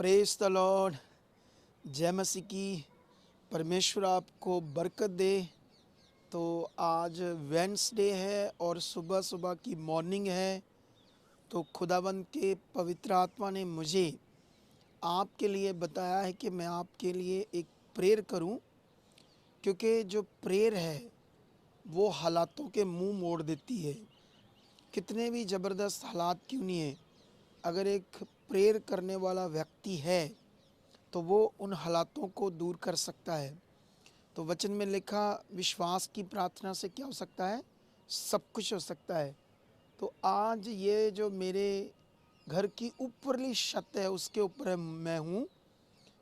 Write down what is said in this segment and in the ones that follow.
Praise the Lord. जय मसीह की। परमेश्वर आपको बरकत दे। तो आज वेंसडे है और सुबह सुबह की मॉर्निंग है। तो खुदावंद के पवित्र आत्मा ने मुझे आपके लिए बताया है कि मैं आपके लिए एक प्रेयर करूं, क्योंकि जो प्रेयर है वो हालातों के मुंह मोड़ देती है। कितने भी ज़बरदस्त हालात क्यों नहीं है, अगर एक प्रेयर करने वाला व्यक्ति है तो वो उन हालातों को दूर कर सकता है। तो वचन में लिखा, विश्वास की प्रार्थना से क्या हो सकता है? सब कुछ हो सकता है। तो आज ये जो मेरे घर की ऊपरली छत है उसके ऊपर मैं हूँ।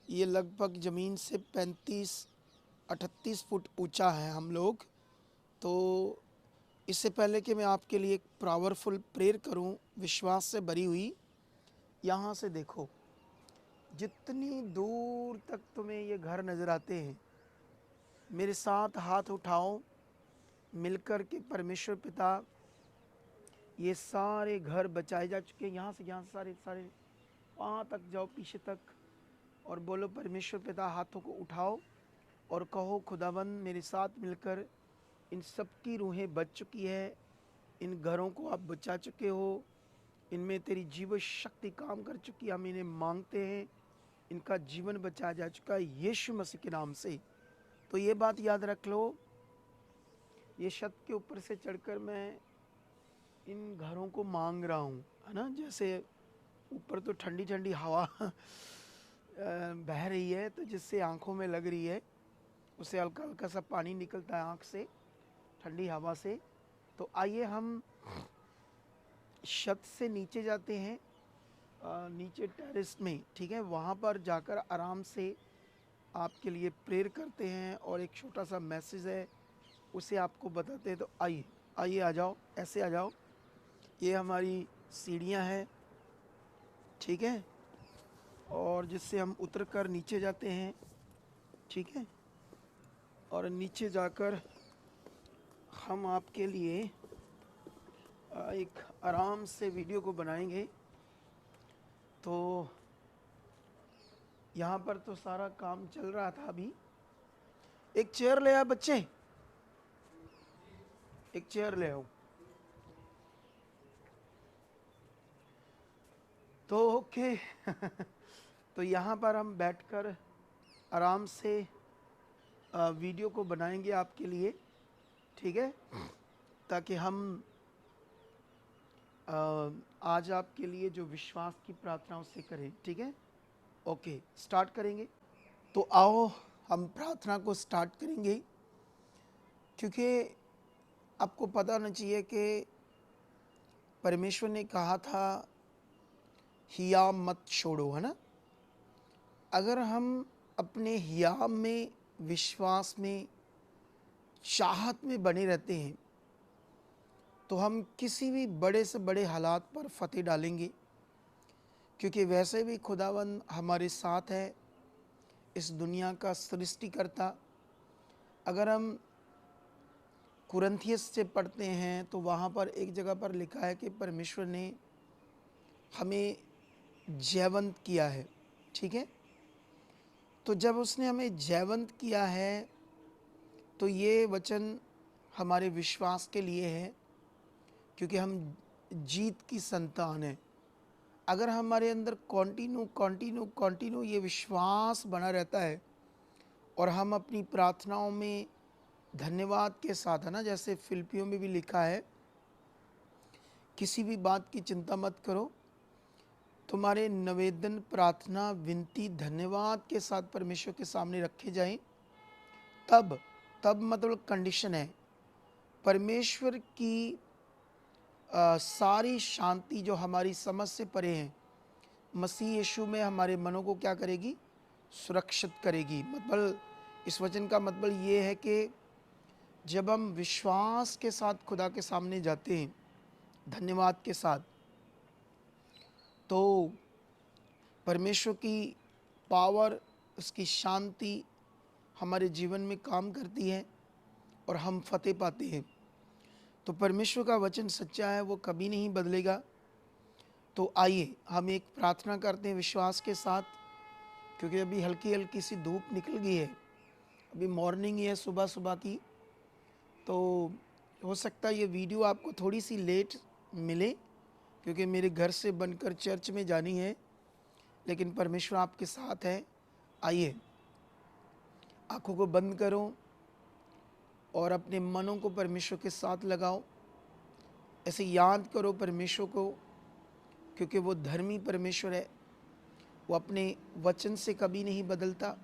ये लगभग ज़मीन से 35-38 फुट ऊंचा है हम लोग। तो इससे पहले कि मैं आपके लिए एक पावरफुल प्रेयर करूं विश्वास से भरी हुई, यहाँ से देखो, जितनी दूर तक तुम्हें ये घर नज़र आते हैं, मेरे साथ हाथ उठाओ मिलकर के। परमेश्वर पिता, ये सारे घर बचाए जा चुके हैं। यहाँ से सारे सारे वहाँ तक जाओ, पीछे तक, और बोलो परमेश्वर पिता, हाथों को उठाओ और कहो, खुदाबंद मेरे साथ मिलकर इन सब की रूहें बच चुकी है, इन घरों को आप बचा चुके हो, इनमें तेरी जीव शक्ति काम कर चुकी है। हम इन्हें मांगते हैं, इनका जीवन बचाया जा चुका है यीशु मसीह के नाम से। तो ये बात याद रख लो, ये छत के ऊपर से चढ़कर मैं इन घरों को मांग रहा हूँ, है ना। जैसे ऊपर तो ठंडी ठंडी हवा बह रही है, तो जिससे आंखों में लग रही है, उससे हल्का हल्का सा पानी निकलता है आँख से, ठंडी हवा से। तो आइए हम छत से नीचे जाते हैं, नीचे टेरेस में, ठीक है, वहाँ पर जाकर आराम से आपके लिए प्रेयर करते हैं और एक छोटा सा मैसेज है उसे आपको बताते हैं। तो आइए आइए, आ जाओ, ऐसे आ जाओ। ये हमारी सीढ़ियाँ हैं, ठीक है, और जिससे हम उतर कर नीचे जाते हैं, ठीक है। और नीचे जाकर हम आपके लिए एक आराम से वीडियो को बनाएंगे। तो यहाँ पर तो सारा काम चल रहा था अभी। एक चेयर ले आओ बच्चे, एक चेयर ले आओ। तो ओके तो यहाँ पर हम बैठकर आराम से वीडियो को बनाएंगे आपके लिए, ठीक है, ताकि हम आज आपके लिए जो विश्वास की प्रार्थना उससे करें, ठीक है। ओके, स्टार्ट करेंगे। तो आओ हम प्रार्थना को स्टार्ट करेंगे, क्योंकि आपको पता होना चाहिए कि परमेश्वर ने कहा था हिया मत छोड़ो, है ना। अगर हम अपने हिया में, विश्वास में, चाहत में बने रहते हैं तो हम किसी भी बड़े से बड़े हालात पर फतेह डालेंगे, क्योंकि वैसे भी खुदावंद हमारे साथ है, इस दुनिया का सृष्टिकर्ता। अगर हम कुरिन्थियस से पढ़ते हैं तो वहाँ पर एक जगह पर लिखा है कि परमेश्वर ने हमें जयवंत किया है, ठीक है। तो जब उसने हमें जयवंत किया है तो ये वचन हमारे विश्वास के लिए है, क्योंकि हम जीत की संतान हैं। अगर हमारे अंदर कंटिन्यू ये विश्वास बना रहता है और हम अपनी प्रार्थनाओं में धन्यवाद के साथ, है ना, जैसे फिलिपियों में भी लिखा है, किसी भी बात की चिंता मत करो, तुम्हारे निवेदन, प्रार्थना, विनती धन्यवाद के साथ परमेश्वर के सामने रखे जाएं। तब मतलब कंडीशन है, परमेश्वर की सारी शांति जो हमारी समझ से परे है, मसीह यीशु में हमारे मनों को क्या करेगी? सुरक्षित करेगी। मतलब इस वचन का मतलब ये है कि जब हम विश्वास के साथ खुदा के सामने जाते हैं, धन्यवाद के साथ, तो परमेश्वर की पावर, उसकी शांति हमारे जीवन में काम करती है और हम फतेह पाते हैं। तो परमेश्वर का वचन सच्चा है, वो कभी नहीं बदलेगा। तो आइए हम एक प्रार्थना करते हैं विश्वास के साथ। क्योंकि अभी हल्की हल्की सी धूप निकल गई है, अभी मॉर्निंग ही है सुबह सुबह की। तो हो सकता है ये वीडियो आपको थोड़ी सी लेट मिले, क्योंकि मेरे घर से बनकर चर्च में जानी है, लेकिन परमेश्वर आपके साथ है। आइए आंखों को बंद करो और अपने मनों को परमेश्वर के साथ लगाओ। ऐसे याद करो परमेश्वर को, क्योंकि वो धर्मी परमेश्वर है। वो अपने वचन से कभी नहीं बदलता।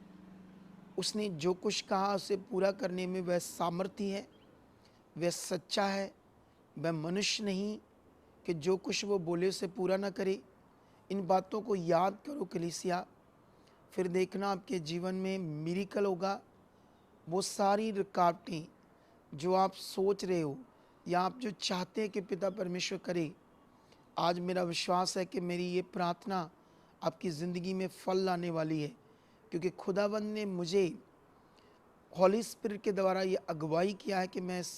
उसने जो कुछ कहा उसे पूरा करने में वह सामर्थ्य है, वह सच्चा है। वह मनुष्य नहीं कि जो कुछ वो बोले उसे पूरा ना करे। इन बातों को याद करो कलीसिया, फिर देखना आपके जीवन में मिरेकल होगा। वो सारी रुकावटें जो आप सोच रहे हो या आप जो चाहते हैं कि पिता परमेश्वर करे, आज मेरा विश्वास है कि मेरी ये प्रार्थना आपकी ज़िंदगी में फल लाने वाली है, क्योंकि खुदावंद ने मुझे हॉली स्पिरिट के द्वारा ये अगुवाई किया है कि मैं इस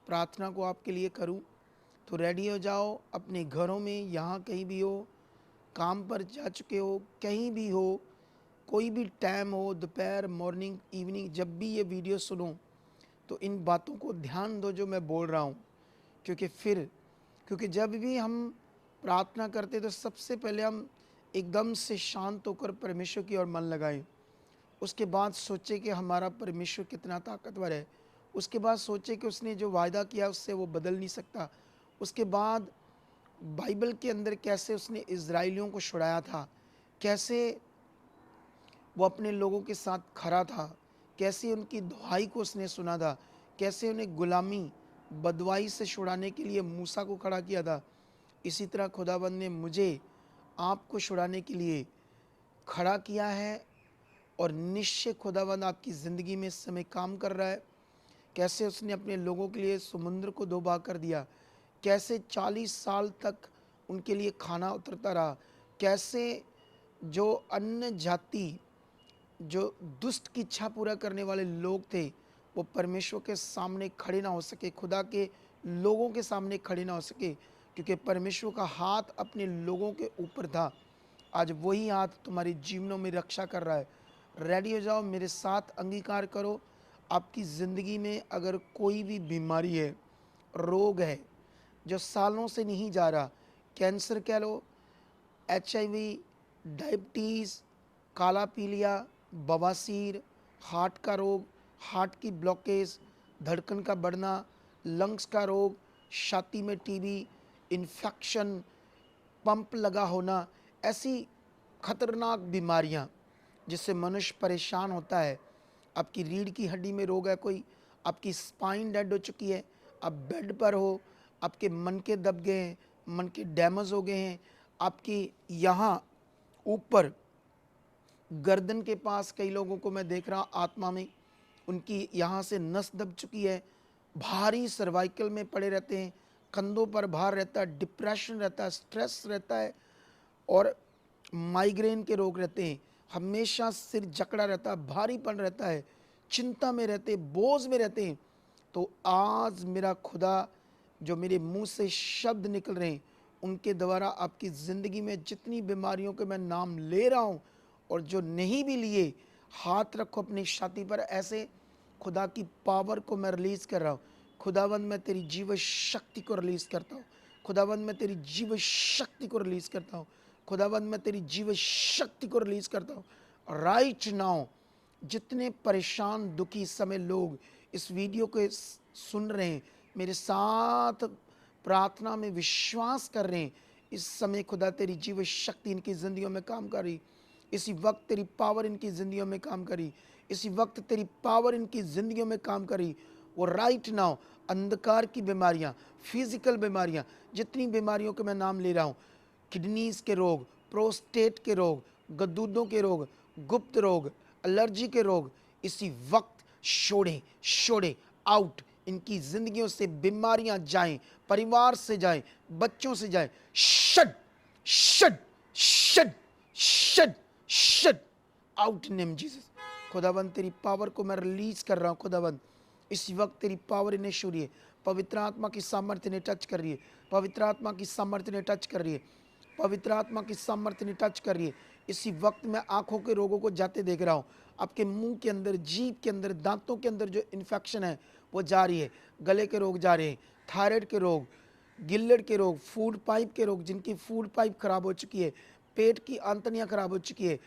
प्रार्थना को आपके लिए करूं। तो रेडी हो जाओ अपने घरों में, यहाँ कहीं भी हो, काम पर जा चुके हो, कहीं भी हो, कोई भी टाइम हो, दोपहर, मॉर्निंग, इवनिंग, जब भी ये वीडियो सुनो तो इन बातों को ध्यान दो जो मैं बोल रहा हूँ। क्योंकि जब भी हम प्रार्थना करते तो सबसे पहले हम एकदम से शांत होकर परमेश्वर की ओर मन लगाएं। उसके बाद सोचे कि हमारा परमेश्वर कितना ताकतवर है। उसके बाद सोचे कि उसने जो वायदा किया उससे वो बदल नहीं सकता। उसके बाद बाइबल के अंदर कैसे उसने इज़राइलियों को छुड़ाया था, कैसे वो अपने लोगों के साथ खड़ा था, कैसे उनकी दुहाई को उसने सुना था, कैसे उन्हें गुलामी बदवाई से छुड़ाने के लिए मूसा को खड़ा किया था। इसी तरह खुदाबंद ने मुझे आपको छुड़ाने के लिए खड़ा किया है, और निश्चय खुदाबंद आपकी ज़िंदगी में इस समय काम कर रहा है। कैसे उसने अपने लोगों के लिए समुद्र को दो भाग कर दिया, कैसे 40 साल तक उनके लिए खाना उतरता रहा, कैसे जो अन्य जाति, जो दुष्ट की इच्छा पूरा करने वाले लोग थे, वो परमेश्वर के सामने खड़े ना हो सके, खुदा के लोगों के सामने खड़े ना हो सके, क्योंकि परमेश्वर का हाथ अपने लोगों के ऊपर था। आज वही हाथ तुम्हारे जीवनों में रक्षा कर रहा है। रेडी हो जाओ, मेरे साथ अंगीकार करो। आपकी ज़िंदगी में अगर कोई भी बीमारी है, रोग है जो सालों से नहीं जा रहा, कैंसर कह लो, HIV, डायबिटीज़, काला पीलिया, बवासीर, हार्ट का रोग, हार्ट की ब्लॉकेज, धड़कन का बढ़ना, लंग्स का रोग, छाती में TB, इन्फेक्शन, पंप लगा होना, ऐसी खतरनाक बीमारियां जिससे मनुष्य परेशान होता है। आपकी रीढ़ की हड्डी में रोग है कोई, आपकी स्पाइन डेड हो चुकी है, आप बेड पर हो, आपके मन के दब गए हैं, मन के डैमेज हो गए हैं, आपकी यहाँ ऊपर गर्दन के पास कई लोगों को मैं देख रहा आत्मा में, उनकी यहाँ से नस दब चुकी है, भारी सर्वाइकल में पड़े रहते हैं, कंधों पर भार रहता है, डिप्रेशन रहता है, स्ट्रेस रहता है, और माइग्रेन के रोग रहते हैं, हमेशा सिर जकड़ा रहता है, भारीपन रहता है, चिंता में रहते, बोझ में रहते हैं। तो आज मेरा खुदा जो मेरे मुंह से शब्द निकल रहे हैं, उनके द्वारा आपकी ज़िंदगी में जितनी बीमारियों के मैं नाम ले रहा हूँ, और जो नहीं भी लिए, हाथ रखो अपनी छाती पर ऐसे, खुदा की पावर को मैं रिलीज़ कर रहा हूँ। खुदावंद मैं तेरी जीव शक्ति को रिलीज़ करता हूँ। खुदावंद मैं तेरी जीव शक्ति को रिलीज़ करता हूँ। खुदावंद मैं तेरी जीव शक्ति को रिलीज़ करता हूँ। राइट नाउ जितने परेशान दुखी इस समय लोग इस वीडियो को सुन रहे हैं, मेरे साथ प्रार्थना में विश्वास कर रहे हैं, इस समय खुदा तेरी जीव शक्ति इनकी ज़िंदगियों में काम कर रही, इसी वक्त तेरी पावर इनकी ज़िंदगियों में काम करी, इसी वक्त तेरी पावर इनकी ज़िंदगियों में काम करी। वो राइट नाउ अंधकार की बीमारियां, फिजिकल बीमारियां, जितनी बीमारियों के मैं नाम ले रहा हूं, किडनीज के रोग, प्रोस्टेट के रोग, गद्दूदों के रोग, गुप्त रोग, एलर्जी के रोग, इसी वक्त छोड़े छोड़े आउट। इनकी जिंदगियों से बीमारियां जाएं, परिवार से जाएं, बच्चों से जाएं। Shut shut shut shut shut out in name Jesus. खुदाबंद तेरी पावर को मैं रिलीज कर रहा हूं। खुदाबंद इसी वक्त तेरी पावर इन्हें छू रही है, पवित्र आत्मा की सामर्थ्य ने टच कर रही है, पवित्र आत्मा की सामर्थ्य ने टच कर रही है, पवित्र आत्मा की सामर्थ्य ने टच कर रही है। इसी वक्त मैं आंखों के रोगों को जाते देख रहा हूँ। आपके मुंह के अंदर, जीभ के अंदर, दांतों के अंदर जो इन्फेक्शन है वो जा रही है। गले के रोग जा रहे हैं, थायराइड के रोग, गिल्लड़ के रोग, फूड पाइप के रोग, जिनकी फूड पाइप खराब हो चुकी है, पेट की आंतड़ियाँ खराब हो चुकी है,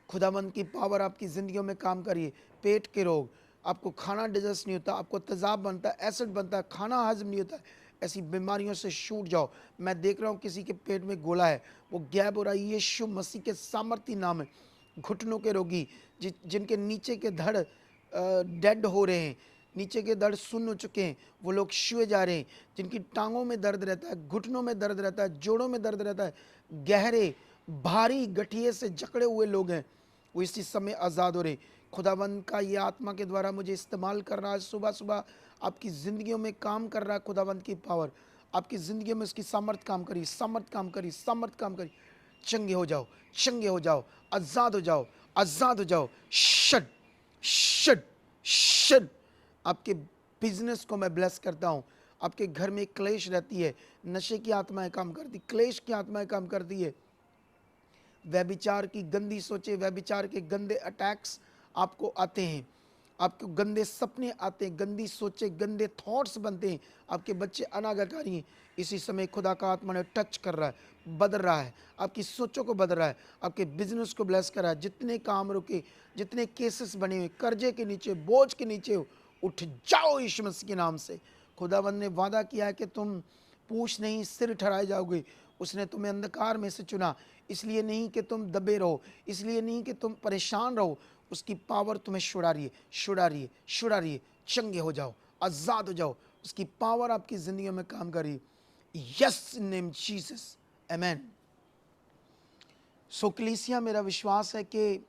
खुदावंद की पावर आपकी ज़िंदगियों में काम करिए। पेट के रोग, आपको खाना डाइजेस्ट नहीं होता, आपको तेज़ाब बनता है, एसिड बनता है, खाना हजम नहीं होता है, ऐसी बीमारियों से छूट जाओ। मैं देख रहा हूँ किसी के पेट में गोला है, वो गैप हो रहा है यीशु मसीह के सामर्थी नाम है। घुटनों के रोगी, जिनके नीचे के धड़ डेड हो रहे हैं, नीचे के धड़ सुन्न हो चुके हैं, वो लोग छुए जा रहे हैं। जिनकी टांगों में दर्द रहता है, घुटनों में दर्द रहता है, जोड़ों में दर्द रहता है, गहरे भारी गठिए से जकड़े हुए लोग हैं, वो इसी समय आज़ाद हो रहे। खुदावंद का ये आत्मा के द्वारा मुझे इस्तेमाल कर रहा है। सुबह सुबह आपकी ज़िंदगियों में काम कर रहा है खुदावंद की पावर। आपकी ज़िंदगियों में उसकी सामर्थ काम करी, सामर्थ काम करी, सामर्थ काम करी। चंगे हो जाओ, चंगे हो जाओ, आज़ाद हो जाओ, आज़ाद हो जाओ। Shut shut shut. आपके बिजनेस को मैं ब्लेस करता हूँ। आपके घर में क्लेश रहती है, नशे की आत्माएं काम करती, क्लेश की आत्माएं काम करती है, व्यभिचार की गंदी सोचे, व्यभिचार के गंदे अटैक्स आपको आते हैं, आपको गंदे सपने आते हैं, गंदी सोचे, गंदे थॉट्स बनते हैं, आपके बच्चे अनाज्ञाकारी हैं। इसी समय खुदा का आत्मा ने टच कर रहा है, बदल रहा है, आपकी सोचों को बदल रहा है, आपके बिजनेस को ब्लेस कर रहा है। जितने काम रुके, जितने केसेस बने हुए, कर्जे के नीचे, बोझ के नीचे हो, उठ जाओ यीशु मसीह के नाम से। खुदावंद ने वादा किया है कि तुम पूछ नहीं सिर ठहराए जाओगे। उसने तुम्हें अंधकार में से चुना, इसलिए नहीं कि तुम दबे रहो, इसलिए नहीं कि तुम परेशान रहो। उसकी पावर तुम्हें छुड़ा रही है, छुड़ा रही है, छुड़ा रही है। चंगे हो जाओ, आज़ाद हो जाओ। उसकी पावर आपकी ज़िंदगी में काम कर रही है। यस इन नेम जीसस, आमेन। सो कलीसिया, मेरा विश्वास है कि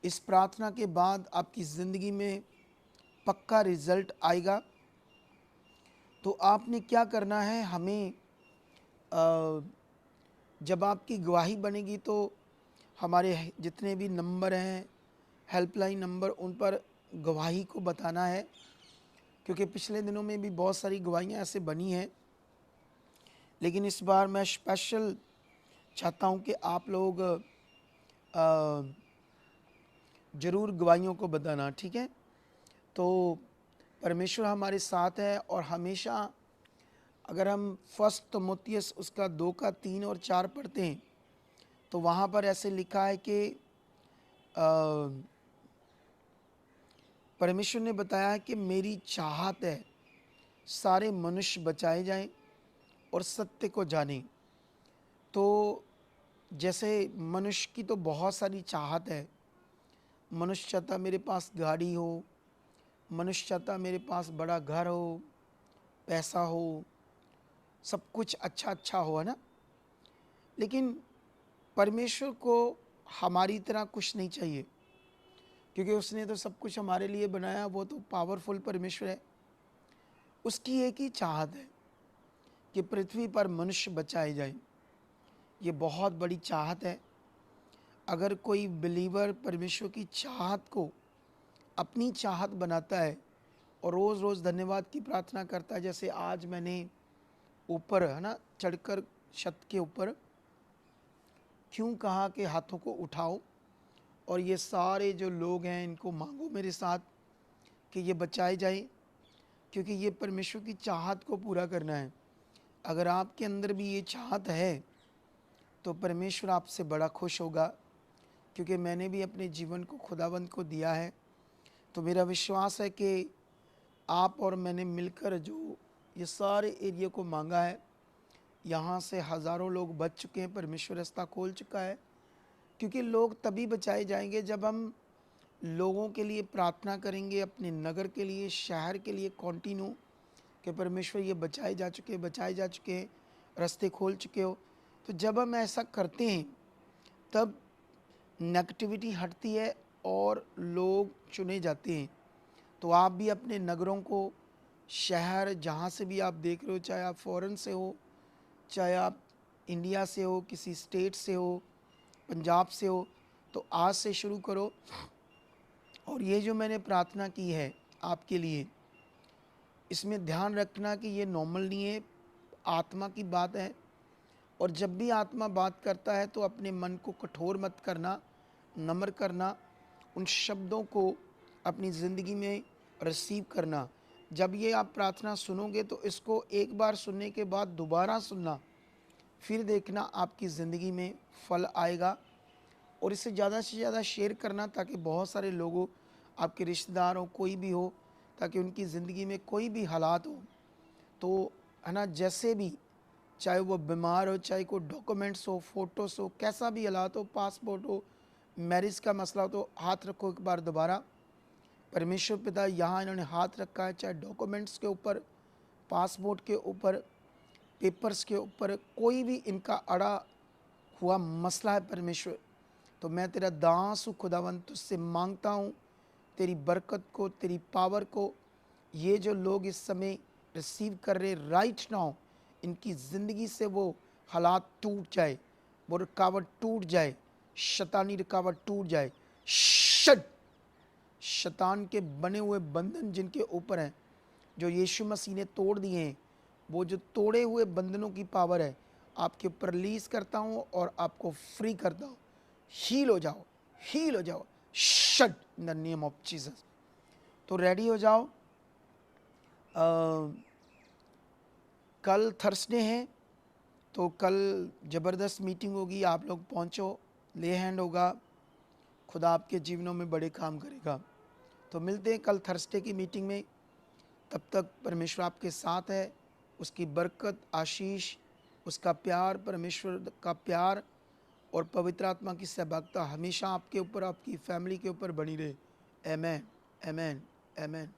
इस प्रार्थना के बाद आपकी ज़िंदगी में पक्का रिजल्ट आएगा। तो आपने क्या करना है, हमें जब आपकी गवाही बनेगी तो हमारे जितने भी नंबर हैं, हेल्पलाइन नंबर, उन पर गवाही को बताना है। क्योंकि पिछले दिनों में भी बहुत सारी गवाहियाँ ऐसे बनी हैं, लेकिन इस बार मैं स्पेशल चाहता हूँ कि आप लोग ज़रूर गवाहियों को बताना, ठीक है। तो परमेश्वर हमारे साथ है, और हमेशा अगर हम फर्स्ट तिमुथियुस उसका 2 का 3 और 4 पढ़ते हैं तो वहाँ पर ऐसे लिखा है कि परमेश्वर ने बताया कि मेरी चाहत है सारे मनुष्य बचाए जाएं और सत्य को जानें। तो जैसे मनुष्य की तो बहुत सारी चाहत है। मनुष्य चाहता मेरे पास गाड़ी हो, मनुष्य चाहता मेरे पास बड़ा घर हो, पैसा हो, सब कुछ अच्छा अच्छा हो, है ना। लेकिन परमेश्वर को हमारी तरह कुछ नहीं चाहिए, क्योंकि उसने तो सब कुछ हमारे लिए बनाया। वो तो पावरफुल परमेश्वर है। उसकी एक ही चाहत है कि पृथ्वी पर मनुष्य बचाए जाए। ये बहुत बड़ी चाहत है। अगर कोई बिलीवर परमेश्वर की चाहत को अपनी चाहत बनाता है और रोज़ रोज़ धन्यवाद की प्रार्थना करता है, जैसे आज मैंने ऊपर, है ना, चढ़कर छत के ऊपर क्यों कहा कि हाथों को उठाओ और ये सारे जो लोग हैं इनको मांगो मेरे साथ कि ये बचाए जाए, क्योंकि ये परमेश्वर की चाहत को पूरा करना है। अगर आपके अंदर भी ये चाहत है तो परमेश्वर आपसे बड़ा खुश होगा, क्योंकि मैंने भी अपने जीवन को खुदावंद को दिया है। तो मेरा विश्वास है कि आप और मैंने मिलकर जो ये सारे एरिया को मांगा है, यहाँ से हज़ारों लोग बच चुके हैं। परमेश्वर रास्ता खोल चुका है, क्योंकि लोग तभी बचाए जाएंगे जब हम लोगों के लिए प्रार्थना करेंगे, अपने नगर के लिए, शहर के लिए कॉन्टिन्यू, कि परमेश्वर ये बचाए जा चुके हैं, बचाए जा चुके हैं, रास्ते खोल चुके हो। तो जब हम ऐसा करते हैं तब नेगेटिविटी हटती है और लोग चुने जाते हैं। तो आप भी अपने नगरों को, शहर जहाँ से भी आप देख रहे हो, चाहे आप फॉरेन से हो, चाहे आप इंडिया से हो, किसी स्टेट से हो, पंजाब से हो, तो आज से शुरू करो। और ये जो मैंने प्रार्थना की है आपके लिए, इसमें ध्यान रखना कि ये नॉर्मल नहीं है, आत्मा की बात है। और जब भी आत्मा बात करता है तो अपने मन को कठोर मत करना, नम्र करना, उन शब्दों को अपनी ज़िंदगी में रिसीव करना। जब ये आप प्रार्थना सुनोगे तो इसको एक बार सुनने के बाद दोबारा सुनना, फिर देखना आपकी ज़िंदगी में फल आएगा। और इसे ज़्यादा से ज़्यादा शेयर करना ताकि बहुत सारे लोगों, आपके रिश्तेदार हो, कोई भी हो, ताकि उनकी ज़िंदगी में कोई भी हालात हो तो है ना, जैसे भी, चाहे वो बीमार हो, चाहे कोई डॉक्यूमेंट्स हो, फ़ोटोज़ हो, कैसा भी हालात हो, पासपोर्ट हो, मैरिज का मसला हो, तो हाथ रखो एक बार दोबारा। परमेश्वर पिता यहाँ इन्होंने हाथ रखा है, चाहे डॉक्यूमेंट्स के ऊपर, पासपोर्ट के ऊपर, पेपर्स के ऊपर, कोई भी इनका अड़ा हुआ मसला है परमेश्वर, तो मैं तेरा दास हूँ खुदावंत, तुझसे मांगता हूँ तेरी बरकत को, तेरी पावर को। ये जो लोग इस समय रिसीव कर रहे राइट नाउ, इनकी ज़िंदगी से वो हालात टूट जाए, वो रुकावट टूट जाए, शैतानी रुकावट टूट जाए। शट, शैतान के बने हुए बंधन जिनके ऊपर हैं, जो यीशु मसीह ने तोड़ दिए हैं, वो जो तोड़े हुए बंधनों की पावर है, आपके ऊपर रिलीज़ करता हूँ और आपको फ्री करता हूँ। हील हो जाओ, हील हो जाओ। Shut in the name of Jesus. तो रेडी हो जाओ। कल थर्सडे है, तो कल ज़बरदस्त मीटिंग होगी, आप लोग पहुँचो, ले हैंड होगा, खुदा आपके जीवनों में बड़े काम करेगा। तो मिलते हैं कल थर्सडे की मीटिंग में। तब तक परमेश्वर आपके साथ है, उसकी बरकत, आशीष, उसका प्यार, परमेश्वर का प्यार और पवित्र आत्मा की सहभागिता हमेशा आपके ऊपर, आपकी फैमिली के ऊपर बनी रहे। आमेन, आमेन, आमेन।